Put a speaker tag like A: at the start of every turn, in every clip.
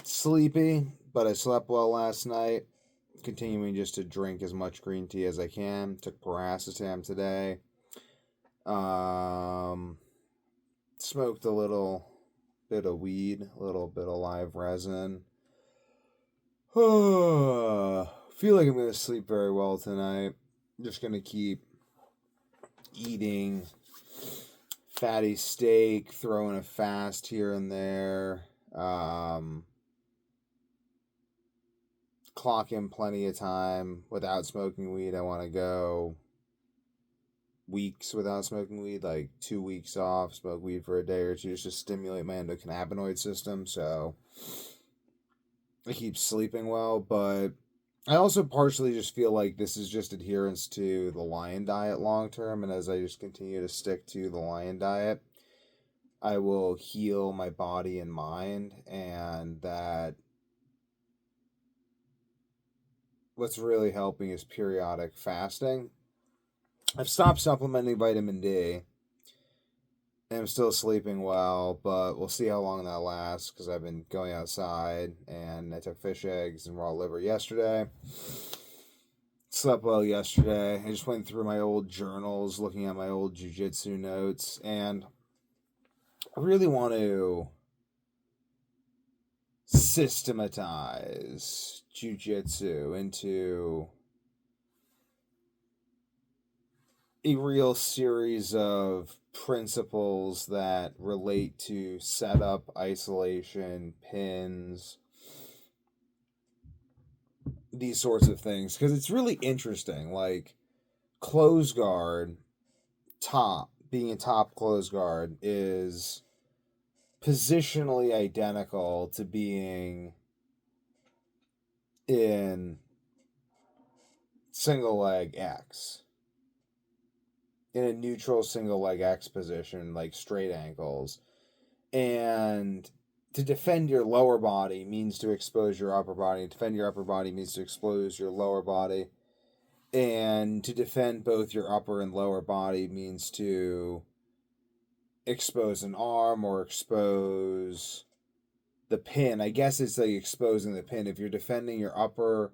A: Sleepy, but I slept well last night. Continuing just to drink as much green tea as I can. Took paracetam today. Um, Smoked a little bit of weed, a little bit of live resin. Feel like I'm gonna sleep very well tonight. Just gonna keep eating fatty steak, throwing a fast here and there. Um, Clock in plenty of time without smoking weed. I want to go weeks without smoking weed, like 2 weeks off, smoke weed for a day or two, just to stimulate my endocannabinoid system. So I keep sleeping well, but I also partially just feel like this is just adherence to the lion diet long term. And as I just continue to stick to the lion diet, I will heal my body and mind. And that what's really helping is periodic fasting. I've stopped supplementing vitamin D. And I'm still sleeping well, but we'll see how long that lasts because I've been going outside and I took fish eggs and raw liver yesterday. Slept well yesterday. I just went through my old journals, looking at my old jiu-jitsu notes, and I really want to systematize jiu-jitsu into a real series of principles that relate to setup, isolation, pins, these sorts of things. Because it's really interesting. Like, close guard, being a top close guard is positionally identical to being in single leg X. In a neutral single leg X position, like straight ankles. And to defend your lower body means to expose your upper body. Defend your upper body means to expose your lower body. And to defend both your upper and lower body means to expose an arm or expose the pin. I guess it's like exposing the pin. If you're defending your upper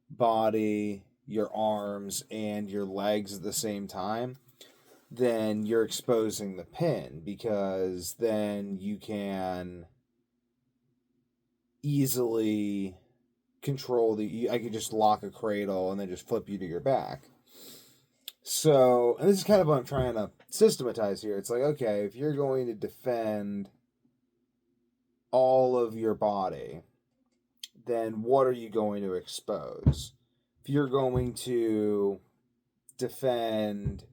A: body, your arms, and your legs at the same time, then you're exposing the pin because then you can easily control I could just lock a cradle and then just flip you to your back. So, and this is kind of what I'm trying to systematize here. It's like, okay, if you're going to defend all of your body, then what are you going to expose? If you're going to defend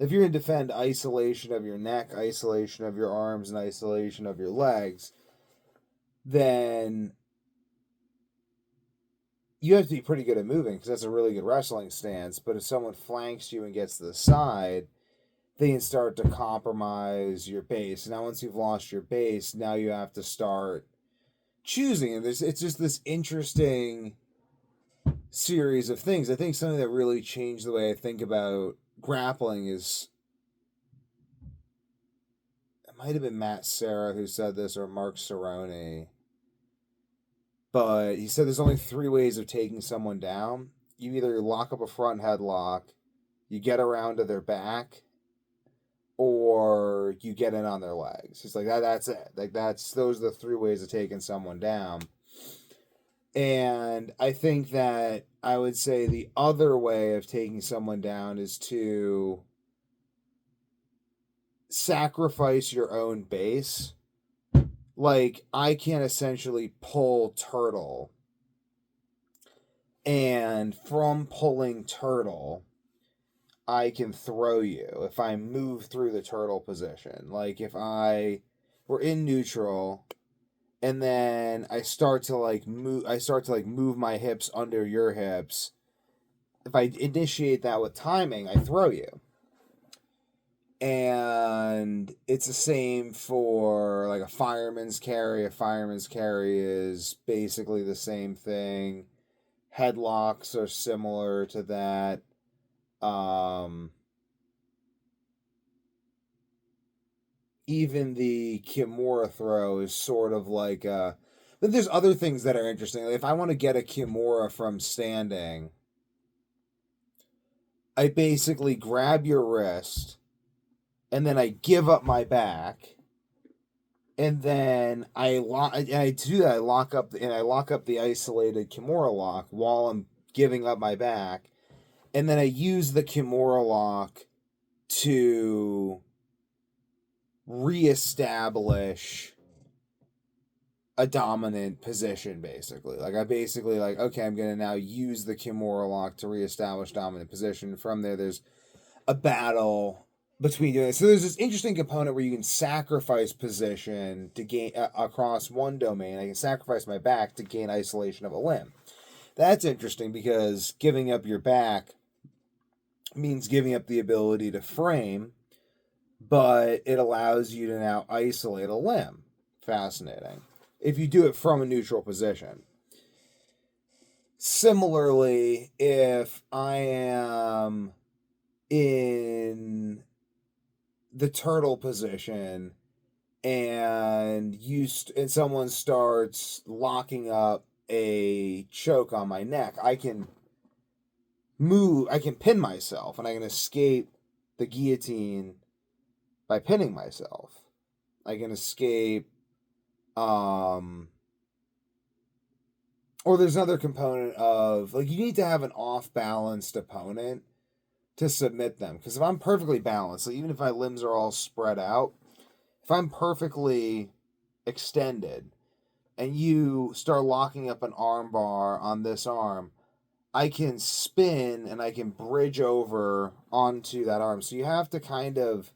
A: if you're going to defend isolation of your neck, isolation of your arms, and isolation of your legs, then you have to be pretty good at moving because that's a really good wrestling stance. But if someone flanks you and gets to the side, they can start to compromise your base. Now, once you've lost your base, now you have to start choosing. And it's just this interesting series of things. I think something that really changed the way I think about grappling is it might have been Matt Serra who said this or Mark Cerrone, but he said there's only three ways of taking someone down. You either lock up a front headlock, you get around to their back, or you get in on their legs. He's like that's it. Like those are the three ways of taking someone down. And I think that I would say the other way of taking someone down is to sacrifice your own base. Like, I can essentially pull turtle. And from pulling turtle, I can throw you if I move through the turtle position. Like, if we're in neutral and then I start to move my hips under your hips. If I initiate that with timing, I throw you. And it's the same for like a fireman's carry. A fireman's carry is basically the same thing. Headlocks are similar to that. Um, Even the Kimura throw is sort of like a. Then there's other things that are interesting. Like if I want to get a Kimura from standing, I basically grab your wrist, and then I give up my back, and then I lock. And I do that. I lock up the isolated Kimura lock while I'm giving up my back, and then I use the Kimura lock to reestablish a dominant position, basically. Like I basically like, okay, I'm gonna now use the Kimura lock to reestablish dominant position. From there's a battle between doing it. So there's this interesting component where you can sacrifice position to gain across one domain. I can sacrifice my back to gain isolation of a limb. That's interesting because giving up your back means giving up the ability to frame, but it allows you to now isolate a limb. Fascinating. If you do it from a neutral position. Similarly, if I am in the turtle position and someone starts locking up a choke on my neck, I can pin myself, and I can escape the guillotine by pinning myself. I can escape or there's another component of, like, you need to have an off-balanced opponent to submit them. Because if I'm perfectly balanced, so even if my limbs are all spread out, if I'm perfectly extended and you start locking up an arm bar on this arm, I can spin and I can bridge over onto that arm. So you have to kind of,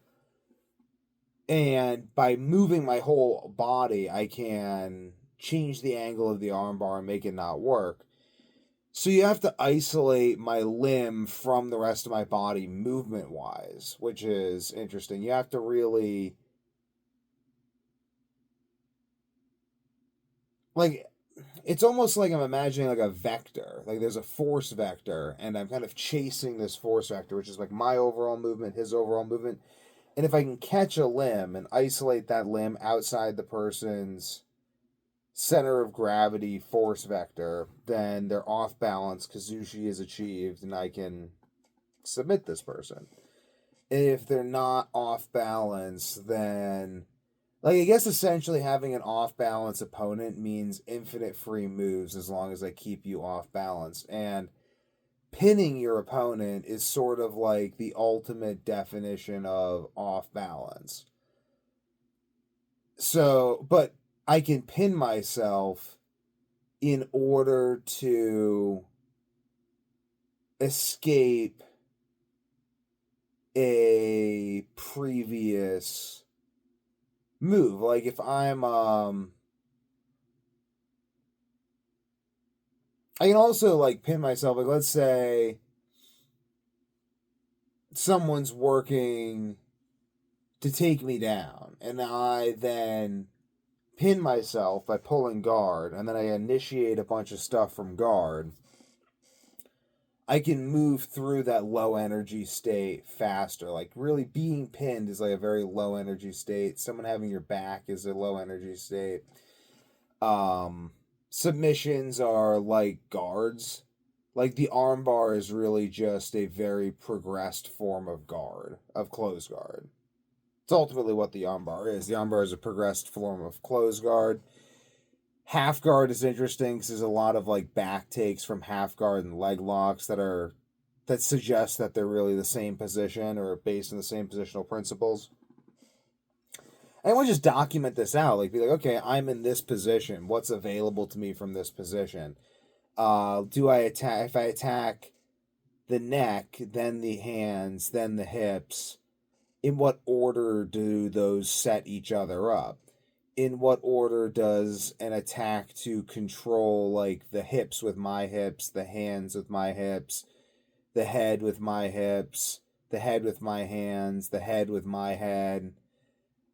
A: and by moving my whole body, I can change the angle of the arm bar and make it not work. So you have to isolate my limb from the rest of my body movement wise, which is interesting. You have to really, like, it's almost like I'm imagining like a vector. Like there's a force vector and I'm kind of chasing this force vector, which is like my overall movement, his overall movement. And if I can catch a limb and isolate that limb outside the person's center of gravity force vector, then they're off balance, Kazushi is achieved, and I can submit this person. If they're not off balance, then, like, I guess essentially having an off balance opponent means infinite free moves as long as they keep you off balance. And pinning your opponent is sort of like the ultimate definition of off balance. So, but I can pin myself in order to escape a previous move. Like if I'm I can also like pin myself, like let's say someone's working to take me down and I then pin myself by pulling guard, and then I initiate a bunch of stuff from guard. I can move through that low energy state faster. Like really being pinned is like a very low energy state. Someone having your back is a low energy state. Submissions are like guards. Like the armbar is really just a very progressed form of guard, of close guard. It's ultimately what the armbar is. The armbar is a progressed form of close guard. Half guard is interesting because there's a lot of like back takes from half guard and leg locks that suggest that they're really the same position or based on the same positional principles. And I want to just document this out. Like be like, okay, I'm in this position. What's available to me from this position? Do I attack? If I attack the neck, then the hands, then the hips, in what order do those set each other up? In what order does an attack to control like the hips with my hips, the hands with my hips, the head with my hips, the head with my hands, the head with my head?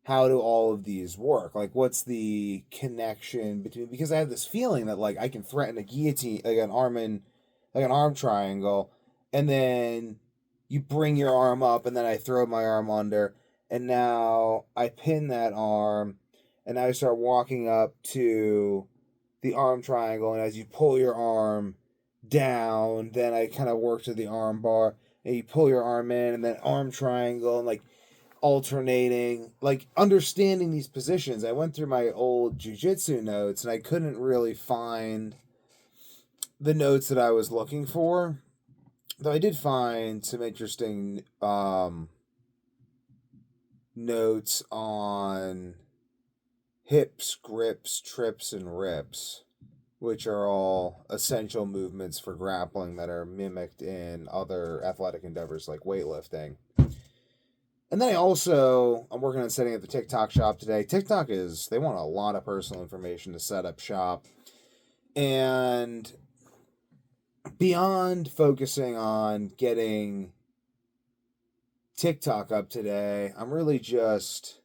A: How do all of these work? Like what's the connection between, because I have this feeling that like I can threaten a guillotine, like an arm triangle, and then you bring your arm up and then I throw my arm under and now I pin that arm and I start walking up to the arm triangle, and as you pull your arm down, then I kind of work to the arm bar, and you pull your arm in, and then arm triangle, and like alternating, like understanding these positions. I went through my old jiu-jitsu notes, and I couldn't really find the notes that I was looking for. Though I did find some interesting notes on hips, grips, trips, and rips, which are all essential movements for grappling that are mimicked in other athletic endeavors like weightlifting. And then I'm working on setting up the TikTok shop today. They want a lot of personal information to set up shop. And beyond focusing on getting TikTok up today, I'm really just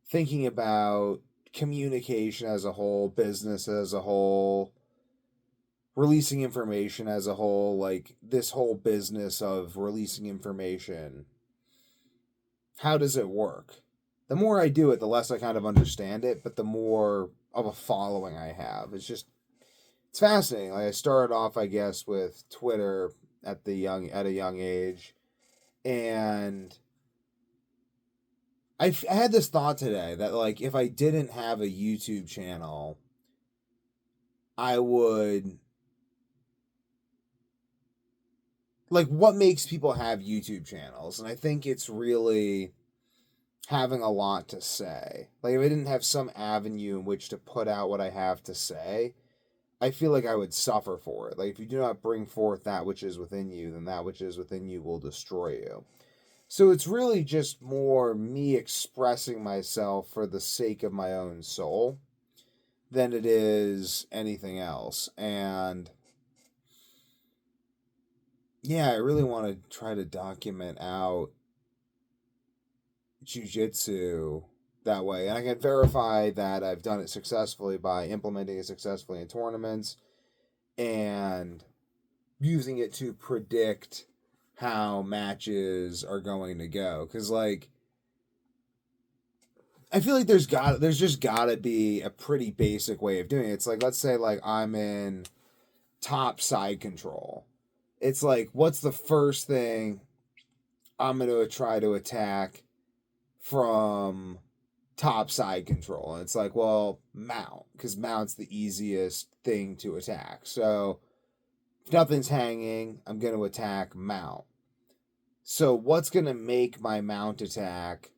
A: thinking about communication as a whole, business as a whole, releasing information as a whole, like this whole business of releasing information. How does it work? The more I do it, the less I kind of understand it, but the more of a following I have. It's fascinating. Like I started off, I guess, with Twitter at a young age, and I had this thought today that like if I didn't have a YouTube channel, I would like what makes people have YouTube channels, and I think it's really having a lot to say. Like if I didn't have some avenue in which to put out what I have to say, I feel like I would suffer for it. Like if you do not bring forth that which is within you, then that which is within you will destroy you. So it's really just more me expressing myself for the sake of my own soul than it is anything else. And yeah, I really want to try to document out jiu-jitsu that way. And I can verify that I've done it successfully by implementing it successfully in tournaments and using it to predict how matches are going to go. Because, like, I feel like there's just gotta be a pretty basic way of doing it. It's like, let's say, like, I'm in top side control. It's like, what's the first thing I'm going to try to attack from top side control? And it's like, well, mount, because mount's the easiest thing to attack. So if nothing's hanging, I'm going to attack mount. So what's going to make my mount attack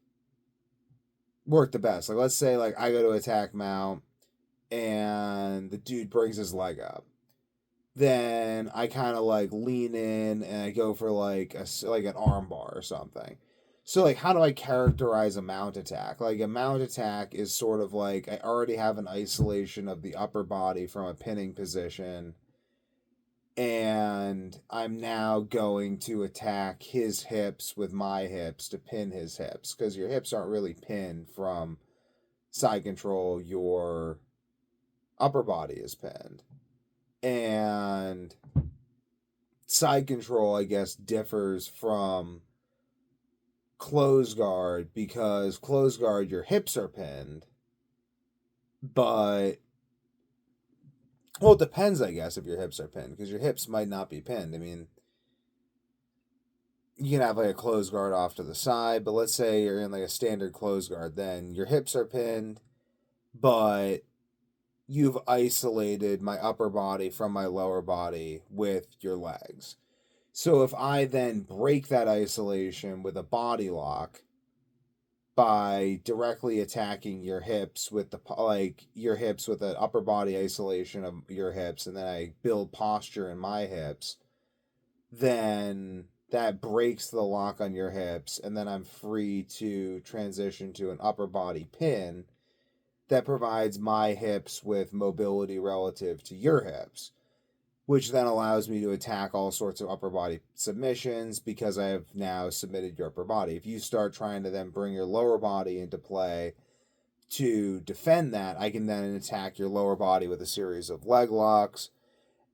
A: work the best? Like, let's say, like, I go to attack mount and the dude brings his leg up. Then I kind of, like, lean in and I go for, like, an arm bar or something. So, like, how do I characterize a mount attack? Like, a mount attack is sort of like I already have an isolation of the upper body from a pinning position, and I'm now going to attack his hips with my hips to pin his hips, because your hips aren't really pinned from side control. Your upper body is pinned. And side control, I guess, differs from close guard, because close guard, your hips are pinned, but well, it depends, I guess, if your hips are pinned, because your hips might not be pinned. I mean, you can have like a close guard off to the side, but let's say you're in like a standard close guard, then your hips are pinned, but you've isolated my upper body from my lower body with your legs. So if I then break that isolation with a body lock by directly attacking your hips with your hips with an upper body isolation of your hips, and then I build posture in my hips, then that breaks the lock on your hips, and then I'm free to transition to an upper body pin that provides my hips with mobility relative to your hips, which then allows me to attack all sorts of upper body submissions because I have now submitted your upper body. If you start trying to then bring your lower body into play to defend that, I can then attack your lower body with a series of leg locks,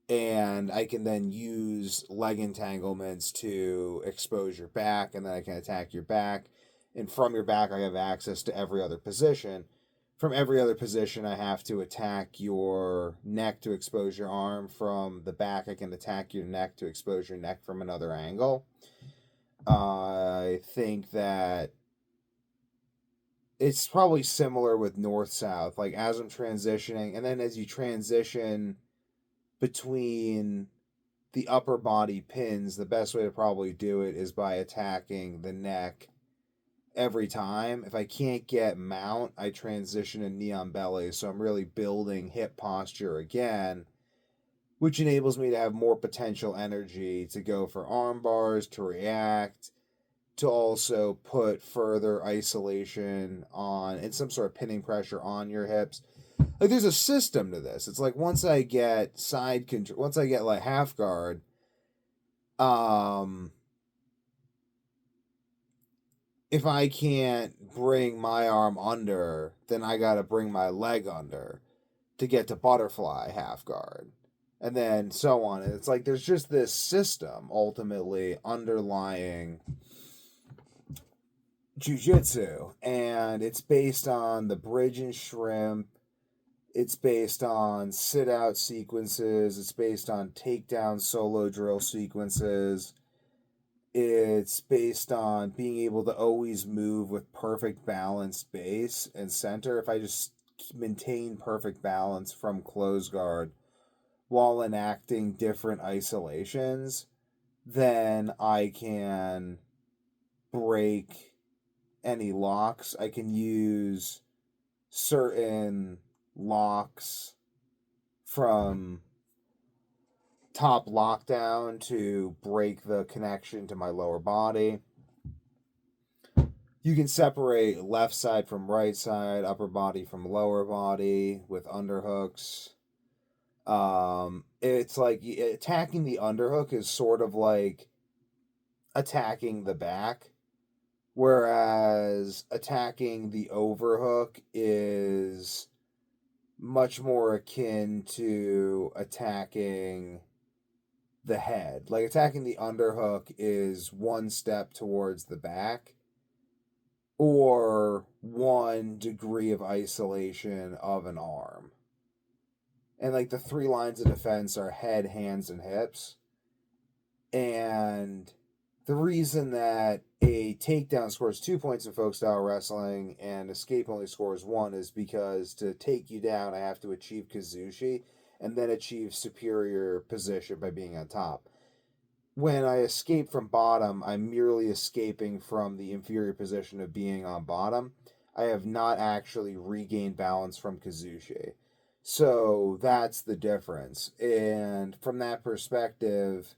A: and I can then use leg entanglements to expose your back, and then I can attack your back, and from your back I have access to every other position, from every other position, I have to attack your neck to expose your arm. From the back, I can attack your neck to expose your neck from another angle. I think that it's probably similar with north-south. Like, as I'm transitioning, and then as you transition between the upper body pins, the best way to probably do it is by attacking the neck every time. If I can't get mount, I transition to knee on belly, so I'm really building hip posture again, which enables me to have more potential energy to go for arm bars, to react, to also put further isolation on and some sort of pinning pressure on your hips. Like, there's a system to this. It's like once I get side control, once I get like half guard, if I can't bring my arm under, then I gotta bring my leg under to get to butterfly half guard. And then so on. And it's like there's just this system ultimately underlying Jiu-Jitsu. And it's based on the bridge and shrimp. It's based on sit-out sequences. It's based on takedown solo drill sequences. It's based on being able to always move with perfect balanced base and center. If I just maintain perfect balance from close guard while enacting different isolations, then I can break any locks. I can use certain locks from top lockdown to break the connection to my lower body. You can separate left side from right side, upper body from lower body with underhooks. It's like attacking the underhook is sort of like attacking the back, whereas attacking the overhook is much more akin to attacking the head. Like, attacking the underhook is one step towards the back or 1 degree of isolation of an arm. And like the 3 lines of defense are head, hands, and hips. And the reason that a takedown scores 2 points in folk style wrestling and escape only scores 1 is because to take you down, I have to achieve Kazushi and then achieve superior position by being on top. When I escape from bottom, I'm merely escaping from the inferior position of being on bottom. I have not actually regained balance from Kazushi. So that's the difference. And from that perspective,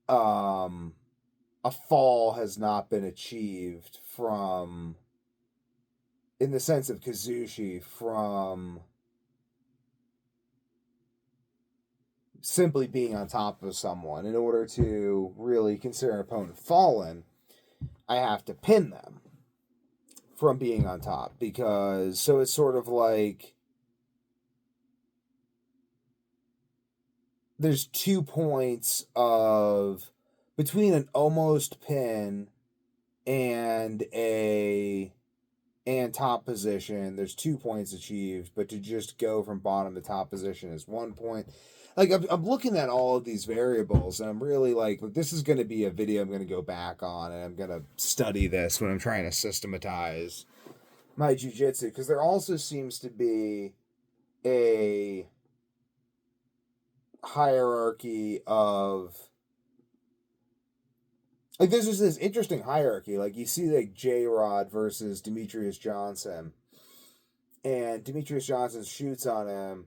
A: a fall has not been achieved from, in the sense of Kazushi, from simply being on top of someone. In order to really consider an opponent fallen, I have to pin them from being on top, because so it's sort of like there's 2 points of between an almost pin and top position. There's 2 points achieved, but to just go from bottom to top position is 1 point. Like, I'm looking at all of these variables, and I'm really like, this is going to be a video I'm going to go back on, and I'm going to study this when I'm trying to systematize my jiu-jitsu, because there also seems to be a hierarchy of, like, there's just this interesting hierarchy. Like, you see, like, J-Rod versus Demetrius Johnson, and Demetrius Johnson shoots on him.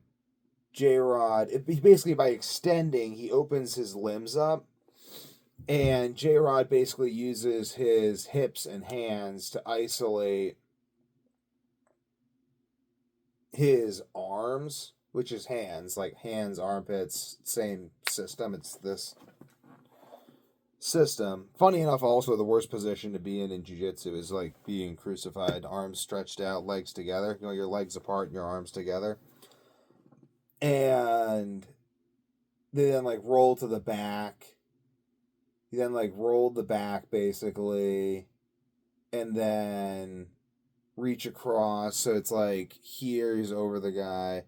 A: J-Rod, basically by extending, he opens his limbs up, and J-Rod basically uses his hips and hands to isolate his arms, which is hands, like hands, armpits, same system. It's this system. Funny enough, also the worst position to be in jiu-jitsu is like being crucified, arms stretched out, legs together. You know, your legs apart and your arms together. And they then like roll to the back. You then like roll the back basically, and then reach across. So it's like here he's over the guy,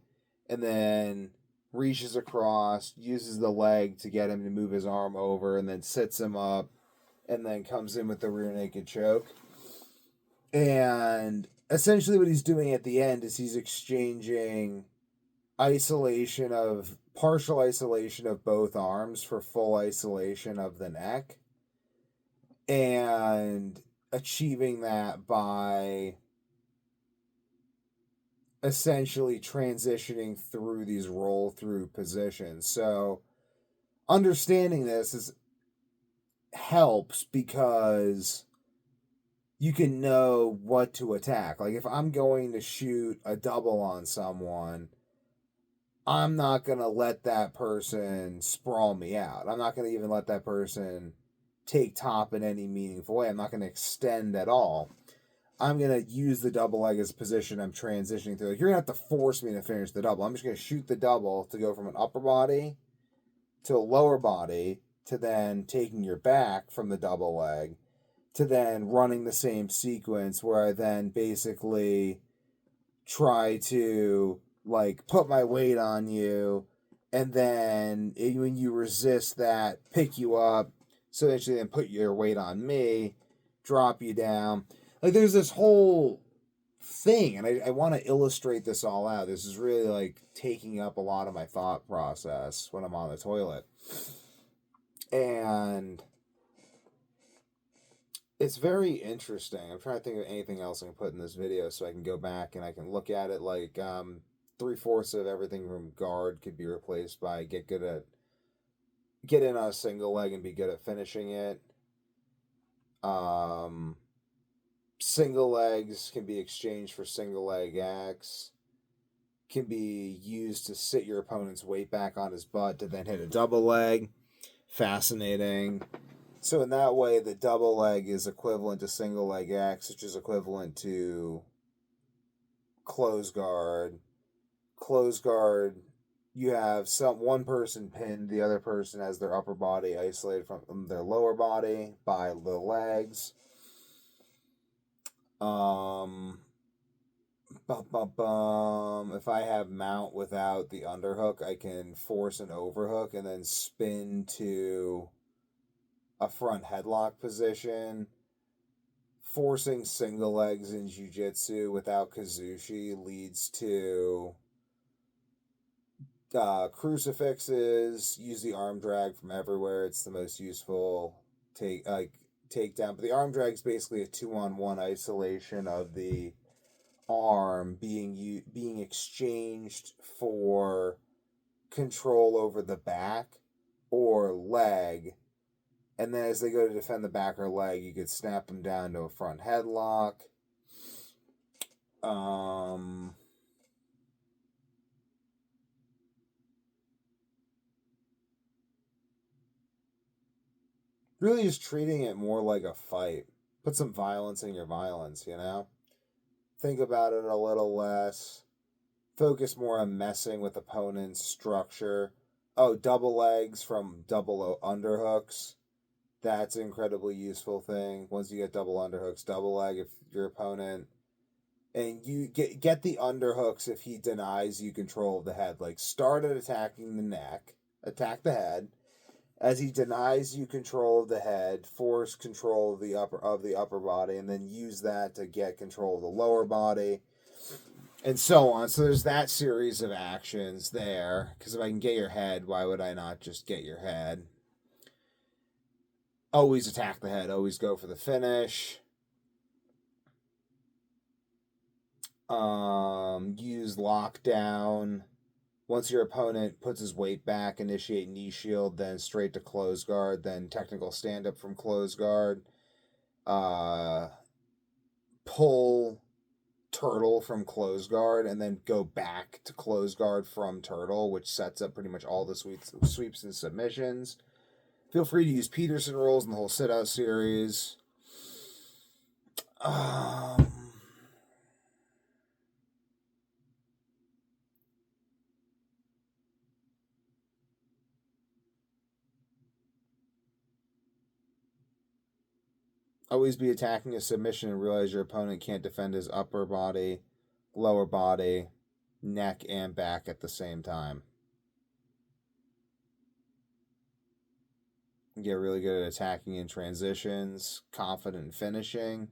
A: and then reaches across, uses the leg to get him to move his arm over, and then sits him up, and then comes in with the rear naked choke. And essentially what he's doing at the end is he's exchanging partial isolation of both arms for full isolation of the neck, and achieving that by essentially transitioning through these roll through positions. So understanding this helps because you can know what to attack. Like if I'm going to shoot a double on someone, I'm not going to let that person sprawl me out. I'm not going to even let that person take top in any meaningful way. I'm not going to extend at all. I'm going to use the double leg as a position I'm transitioning through. Like, you're going to have to force me to finish the double. I'm just going to shoot the double to go from an upper body to a lower body to then taking your back from the double leg to then running the same sequence where I then basically try to like put my weight on you, and then when you resist that, pick you up, so eventually then put your weight on me, drop you down. Like there's this whole thing, and I want to illustrate this all out. This is really like taking up a lot of my thought process when I'm on the toilet. And it's very interesting. I'm trying to think of anything else I can put in this video so I can go back and I can look at it. Like 3/4 of everything from guard could be replaced by get in on a single leg and be good at finishing it. Single legs can be exchanged for single leg X. Can be used to sit your opponent's weight back on his butt to then hit a double leg. Fascinating. So in that way, the double leg is equivalent to single leg X, which is equivalent to close guard. Close guard, you have one person pinned, the other person has their upper body isolated from their lower body by the legs. If I have mount without the underhook, I can force an overhook and then spin to a front headlock position. Forcing single legs in Jiu-Jitsu without Kazushi leads to crucifixes. Use the arm drag from everywhere. It's the most useful takedown. But the arm drag is basically a 2-on-1 isolation of the arm being exchanged for control over the back or leg. And then as they go to defend the back or leg, you could snap them down to a front headlock. Really just treating it more like a fight. Put some violence in your violence, you know? Think about it a little less. Focus more on messing with opponent's structure. Oh, double legs from double underhooks. That's an incredibly useful thing. Once you get double underhooks, double leg if your opponent... And you get the underhooks if he denies you control of the head. Like, start at attacking the neck. Attack the head. As he denies you control of the head, force control of the upper body, and then use that to get control of the lower body, and so on. So there's that series of actions there. Because if I can get your head, why would I not just get your head? Always attack the head. Always go for the finish. Use lockdown. Once your opponent puts his weight back, initiate knee shield, then straight to close guard, then technical stand-up from close guard. Pull turtle from close guard, and then go back to close guard from turtle, which sets up pretty much all the sweeps and submissions. Feel free to use Peterson rolls in the whole sit-out series. Always be attacking a submission and realize your opponent can't defend his upper body, lower body, neck, and back at the same time. Get really good at attacking in transitions, confident finishing.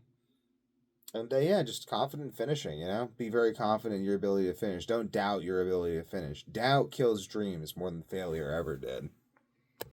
A: And yeah, just confident finishing, Be very confident in your ability to finish. Don't doubt your ability to finish. Doubt kills dreams more than failure ever did.